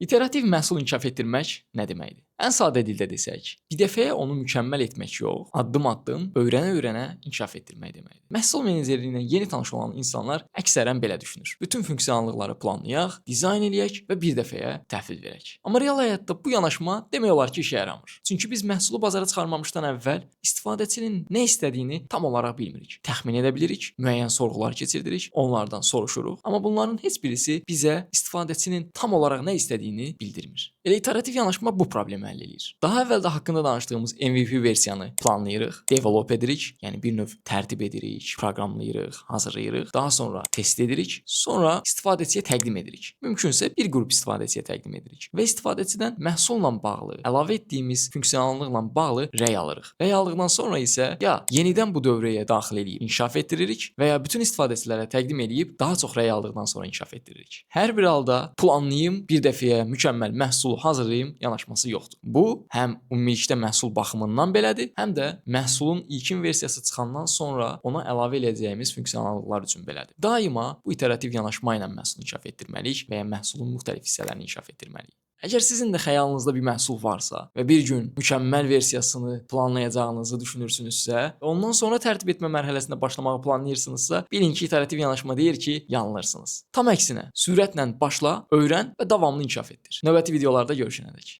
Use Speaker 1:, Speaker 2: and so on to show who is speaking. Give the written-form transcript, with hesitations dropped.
Speaker 1: İterativ məhsul inkişaf etdirmək nə deməkdir? Ən sadə dildə desək, bir dəfəyə onu mükəmməl etmək yox, addım-addım, öyrənə-öyrənə inkişaf etdirmək deməkdir. Məhsul meneceriyi ilə yeni tanış olan insanlar əksərən belə düşünür. Bütün funksionallıqları planlayaq, dizayn eləyək və bir dəfəyə təhvil verək. Amma real həyatda bu yanaşma demək olar ki, işə yaramır. Çünki biz məhsulu bazara çıxarmamışdan əvvəl istifadəçinin nə istədiyini tam olaraq bilmirik. Təxmin edə bilirik, müəyyən sorğular keçirdirik, onlardan soruşuruq, amma bunların heç birisi bizə istifadəçinin tam olaraq nə istədiyini bildirmir. Elə iterativ yanaşma bu problemi həll eləyir. Daha əvvəl də haqqında danışdığımız MVP versiyanı planlayırıq, develop edirik, yəni bir növ tərtib edirik, proqramlayırıq, hazırlayırıq, daha sonra test edirik, sonra istifadəçiyə təqdim edirik. Mümkünsə bir qrup istifadəçiyə təqdim edirik və istifadəçidən məhsulla bağlı, əlavə etdiyimiz funksionallıqla bağlı rəy alırıq. Rəy aldıqdan sonra isə ya yenidən bu dövrəyə daxil edib inkişaf etdiririk və ya bütün istifadəçilərə təqdim edib daha çox rəy aldıqdan sonra inkişaf etdiririk. Hər bir halda planlayım, bir dəfəyə mükəmməl məhsulu hazırlayım yanaşması yoxdur. Bu həm ümumilikdə məhsul baxımından belədir, həm də məhsulun ilkin versiyası çıxandan sonra ona əlavə edəcəyimiz funksionallıqlar üçün belədir. Daima bu iterativ yanaşma ilə məhsulu inkişaf etdirməliyik və ya məhsulun müxtəlif hissələrini inkişaf etdirməliyik. Əgər sizin də xəyalınızda bir məhsul varsa və bir gün mükəmməl versiyasını planlayacağınızı düşünürsünüzsə, ondan sonra tərtib etmə mərhələsində başlamağı planlayırsınızsa, bilin ki, iterativ yanaşma deyir ki, yanılırsınız. Tam əksinə, sürətlə başla, öyrən və davamlı inkişaf etdir. Növbəti videolarda görüşənədək.